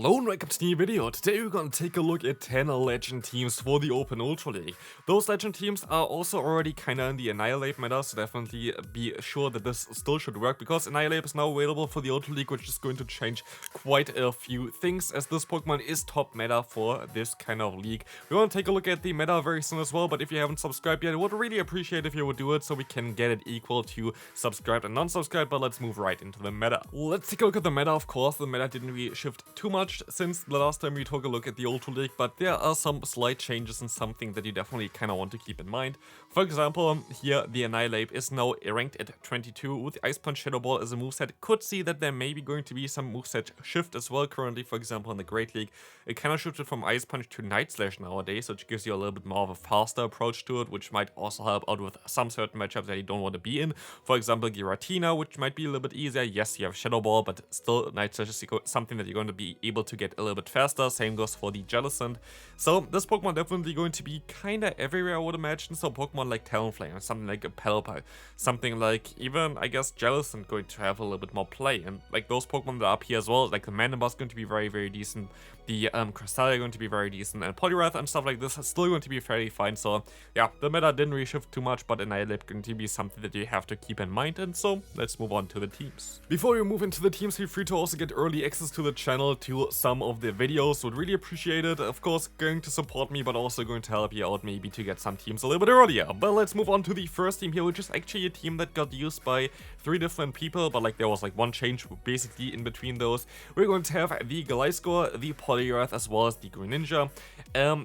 Hello and welcome to the new video. Today we're gonna take a look at 10 legend teams for the Open Ultra League. Those legend teams are also already kinda in the Annihilate meta, so definitely be sure that this still should work, because Annihilate is now available for the Ultra League, which is going to change quite a few things, as this Pokemon is top meta for this kind of league. We wanna take a look at the meta very soon as well, but if you haven't subscribed yet, I would really appreciate if you would do it so we can get it equal to subscribed and non-subscribed, but let's move right into the meta. Let's take a look at the meta. Of course, the meta didn't really shift too much since the last time we took a look at the Ultra League, but there are some slight changes and something that you definitely kind of want to keep in mind. For example, here the Annihilate is now ranked at 22 with Ice Punch, Shadow Ball as a moveset. Could see that there may be going to be some moveset shift as well currently. For example, in the Great League, it kind of shifted from Ice Punch to Night Slash nowadays, which gives you a little bit more of a faster approach to it, which might also help out with some certain matchups that you don't want to be in. For example, Giratina, which might be a little bit easier. Yes, you have Shadow Ball, but still Night Slash is something that you're going to be able to get a little bit faster. Same goes for the Jellicent. So this Pokemon definitely going to be kinda everywhere, I would imagine. So Pokemon like Talonflame, something like a Pelipper, something like even, I guess, Jellicent going to have a little bit more play. And like those Pokemon that are up here as well, like the Mandibuss is going to be very, very decent. The Cresselia going to be very decent, and Poliwrath and stuff like this is still going to be fairly fine. So yeah, the meta didn't really shift too much, but Annihilate going to be something that you have to keep in mind. And so let's move on to the teams. Before we move into the teams, feel free to also get early access to the channel to some of the videos. Would really appreciate it. Of course, going to support me, but also going to help you out maybe to get some teams a little bit earlier. But let's move on to the first team here, which is actually a team that got used by 3 different people, but like there was like one change basically in between those. We're going to have the Gliscor, the Poliwrath, as well as the Greninja.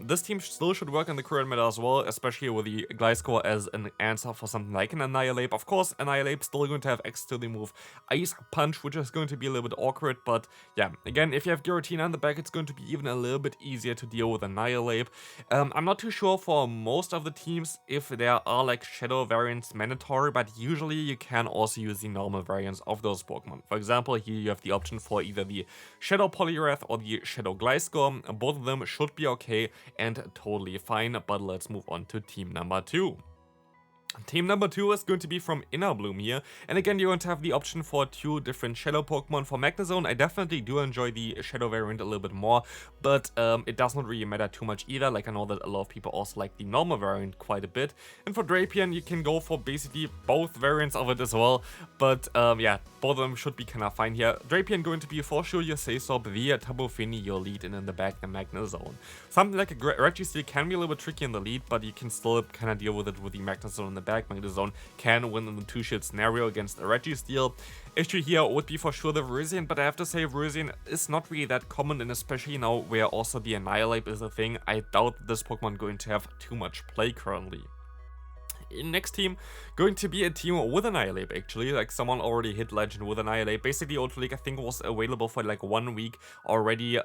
This team still should work in the current meta as well, especially with the Gliscor as an answer for something like an Annihilate. Of course, Annihilate still going to have access to the move Ice Punch, which is going to be a little bit awkward, but yeah, again, if you have Giratina in the back, it's going to be even a little bit easier to deal with Annihilate. I'm not too sure for most of the teams if there are like Shadow variants mandatory, but usually you can also use the normal variants of those Pokemon. For example, here you have the option for either the Shadow Poliwrath or the Shadow Gliscor. Both of them should be okay and totally fine, but let's move on to team number 2. Team number 2 is going to be from Inner Bloom here, and again you're going to have the option for 2 different Shadow Pokemon. For Magnezone, I definitely do enjoy the Shadow variant a little bit more, but it does not really matter too much either. Like I know that a lot of people also like the normal variant quite a bit, and for Drapion you can go for basically both variants of it as well, but yeah, both of them should be kind of fine here. Drapion going to be for sure your Saisorb, the Tapu Fini your lead, and in the back the Magnezone. Something like a Registeel can be a little bit tricky in the lead, but you can still kind of deal with it with the Magnezone in the back. Magnezone can win in the 2-shield scenario against a Registeel. Issue here would be for sure the Venusaur, but I have to say Venusaur is not really that common, and especially now where also the Annihilate is a thing, I doubt this Pokemon going to have too much play currently. Next team going to be a team with Annihilate, actually, like someone already hit Legend with Annihilate. Basically Ultra League I think was available for like 1 week already,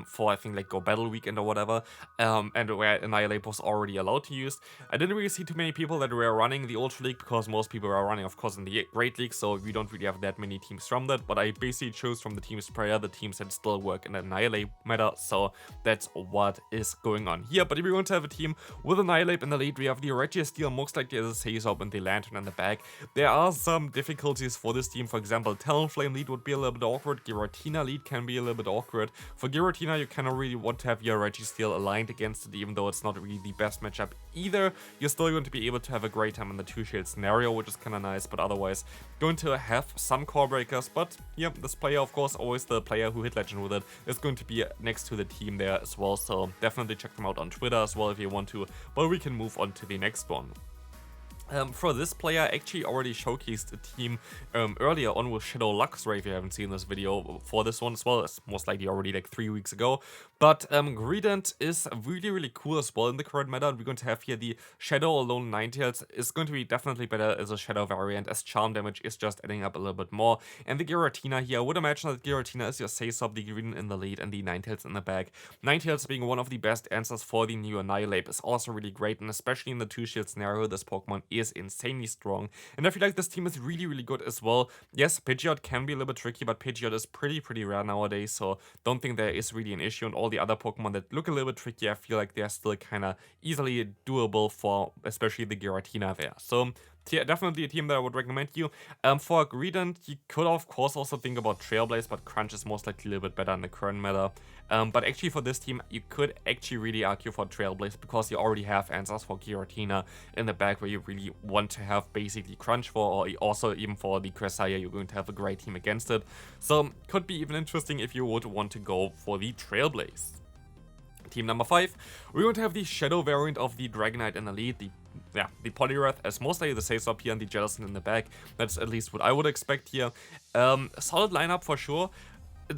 for I think like Go Battle Weekend or whatever, and where Annihilate was already allowed to use. I didn't really see too many people that were running the Ultra League, because most people are running of course in the Great League, so we don't really have that many teams from that, but I basically chose from the teams prior the teams that still work in the Annihilate meta, so that's what is going on here. But if we're going to have a team with Annihilate in the lead, we have the Registeel most likely as a Saisorb and the Lantern in the back. There are some difficulties for this team. For example, Talonflame lead would be a little bit awkward. Giratina lead can be a little bit awkward. For Giratina, you kind of really want to have your Registeel aligned against it, even though it's not really the best matchup either. You're still going to be able to have a great time in the 2-shield scenario, which is kind of nice, but otherwise going to have some core breakers. But yeah, this player, of course, always the player who hit Legend with it, is going to be next to the team there as well, so definitely check them out on Twitter as well if you want to, but we can move on to the next one. For this player, I actually already showcased a team earlier on with Shadow Luxray. If you haven't seen this video for this one as well, it's most likely already like 3 weeks ago. But Greedent is really, really cool as well in the current meta. We're going to have here the Shadow Alone Ninetales. Is going to be definitely better as a Shadow variant, as Charm damage is just adding up a little bit more. And the Giratina here, I would imagine that Giratina is your Saisorb, the Greedent in the lead, and the Ninetales in the back. Ninetales being one of the best answers for the new Annihilate is also really great, and especially in the 2-shield scenario, this Pokemon is insanely strong, and I feel like this team is really, really good as well. Yes, Pidgeot can be a little bit tricky, but Pidgeot is pretty rare nowadays, so don't think there is really an issue. And all the other Pokemon that look a little bit tricky, I feel like they're still kind of easily doable for especially the Giratina there. So definitely a team that I would recommend you. For Greedent, you could of course also think about Trailblaze, but Crunch is most likely a little bit better in the current meta. But actually for this team, you could actually really argue for Trailblaze because you already have answers for Giratina in the back where you really want to have basically Crunch for, or also even for the Cressaya, you're going to have a great team against it. So could be even interesting if you would want to go for the Trailblaze. Team number 5, we're going to have the Shadow variant of the Dragonite in the lead, the Poliwrath as most likely the Sazop here and the Jellicent in the back. That's at least what I would expect here. Solid lineup for sure.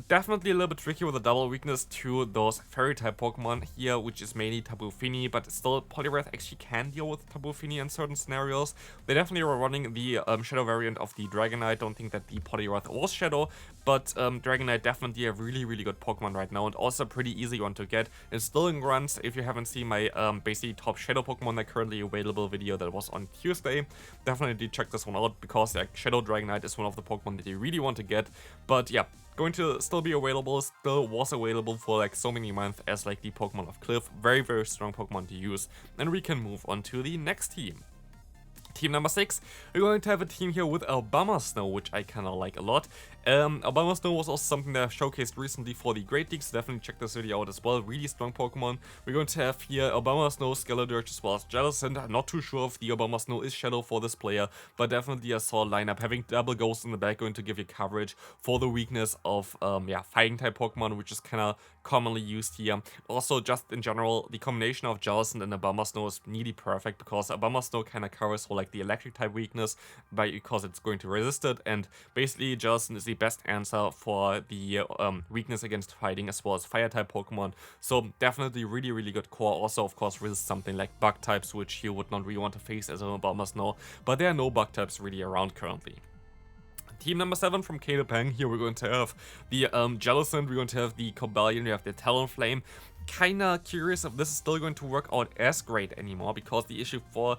Definitely a little bit tricky with a double weakness to those fairy type Pokemon here, which is mainly Tapu Fini, but still Poliwrath actually can deal with Tapu Fini in certain scenarios. They definitely were running the Shadow variant of the Dragonite. Don't think that the Poliwrath was Shadow, but Dragonite definitely a really good Pokemon right now, and also a pretty easy one to get. It's still in grunts. If you haven't seen my basically top Shadow Pokemon that currently available video that was on Tuesday, definitely check this one out because Shadow Dragonite is one of the Pokemon that you really want to get. But yeah, going to still be available, still was available for like so many months as like the Pokemon of Cliff. Very strong Pokemon to use. And we can move on to the next team. Team number 6, we're going to have a team here with Abomasnow, which I kind of like a lot. Abomasnow was also something that I've showcased recently for the Great League, so definitely check this video out as well. Really strong Pokemon. We're going to have here Abomasnow, Skeledirge, as well as Jellicent. I'm not too sure if the Abomasnow is Shadow for this player, but definitely a solid lineup. Having double Ghost in the back going to give you coverage for the weakness of fighting type Pokemon, which is kind of commonly used here. Also, just in general, the combination of Jellicent and Abomasnow is nearly perfect because Abomasnow kind of covers for like the electric type weakness because it's going to resist it, and basically Jellicent is the best answer for the weakness against fighting as well as fire type Pokemon. So definitely really good core. Also of course resist something like bug types, which you would not really want to face as an Abomasnow, but there are no bug types really around currently. Team number 7 from Kaiwei Chang. Here we're going to have the Jellicent, we're going to have the Cobalion, we have the Talonflame. Kinda curious if this is still going to work out as great anymore, because the issue for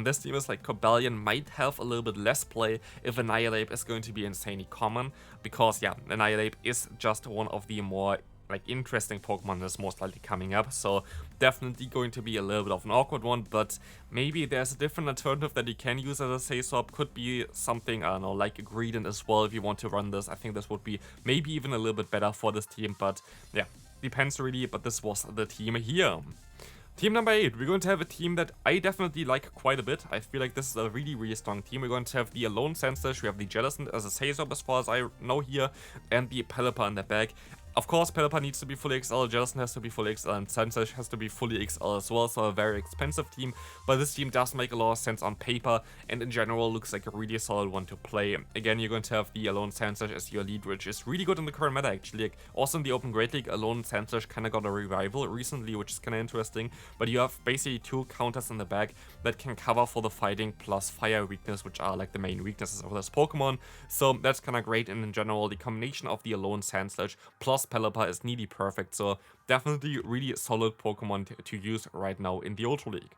this team is like Cobalion might have a little bit less play if Annihilape is going to be insanely common, because yeah, Annihilape is just one of the more like interesting Pokemon that's most likely coming up, so definitely going to be a little bit of an awkward one, but maybe there's a different alternative that you can use as a Sazop. Could be something, I don't know, like a Greedent as well if you want to run this. I think this would be maybe even a little bit better for this team, but yeah, depends really, but this was the team here. Team number 8, we're going to have a team that I definitely like quite a bit. I feel like this is a really strong team. We're going to have the Alolan Sandslash, we have the Jellicent as a Sazop as far as I know here, and the Pelipper in the back. Of course, Pelipper needs to be fully XL, Jellicent has to be fully XL, and Sandslash has to be fully XL as well, so a very expensive team, but this team does make a lot of sense on paper, and in general looks like a really solid one to play. Again, you're going to have the Alolan Sandslash as your lead, which is really good in the current meta actually. Like, also in the Open Great League, Alolan Sandslash kind of got a revival recently, which is kind of interesting, but you have basically 2 counters in the back that can cover for the fighting plus fire weakness, which are like the main weaknesses of this Pokemon, so that's kind of great. And in general, the combination of the Alolan Sandslash plus Pelipper is nearly perfect, so definitely really solid Pokemon to use right now in the Ultra League.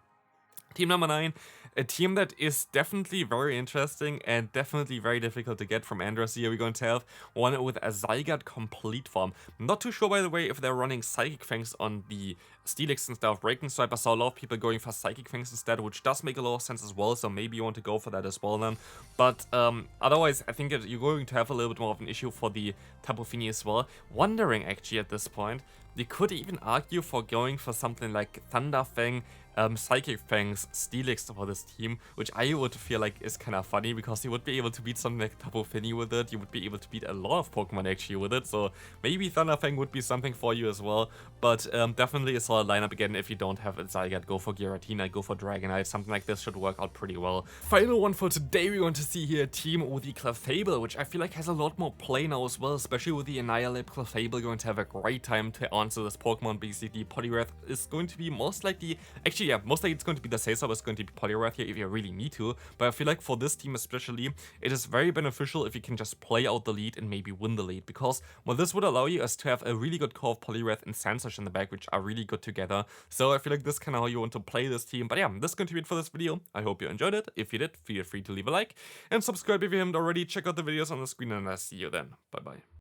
Team number 9, a team that is definitely very interesting and definitely very difficult to get from Andros here. We're going to have one with a Zygarde complete form. I'm not too sure, by the way, if they're running Psychic Fangs on the Steelix instead of Breaking Stripe. I saw a lot of people going for Psychic Fangs instead, which does make a lot of sense as well, so maybe you want to go for that as well then. But otherwise, I think you're going to have a little bit more of an issue for the Tapu Fini as well. Wondering actually at this point, you could even argue for going for something like Thunderfang, Psychic Fangs, Steelix for this team, which I would feel like is kind of funny because you would be able to beat something like Tapu Fini with it. You would be able to beat a lot of Pokemon actually with it, so maybe Thunderfang would be something for you as well. But definitely a solid lineup. Again, if you don't have a Zygarde, go for Giratina, go for Dragonite. Something like this should work out pretty well. Final one for today, we're going to see here a team with the Clefable, which I feel like has a lot more play now as well, especially with the Annihilape Clefable. Going to have a great time to answer this Pokemon. Basically, Poliwrath is going to be most likely, actually yeah, most likely it's going to be the Sazop, is going to be Poliwrath here if you really need to, but I feel like for this team especially, it is very beneficial if you can just play out the lead and maybe win the lead, because what this would allow you is to have a really good core of Poliwrath and Sandslash in the back, which are really good together. So I feel like this is kind of how you want to play this team. But yeah, this is going to be it for this video. I hope you enjoyed it. If you did, feel free to leave a like and subscribe if you haven't already. Check out the videos on the screen, and I'll see you then. Bye bye.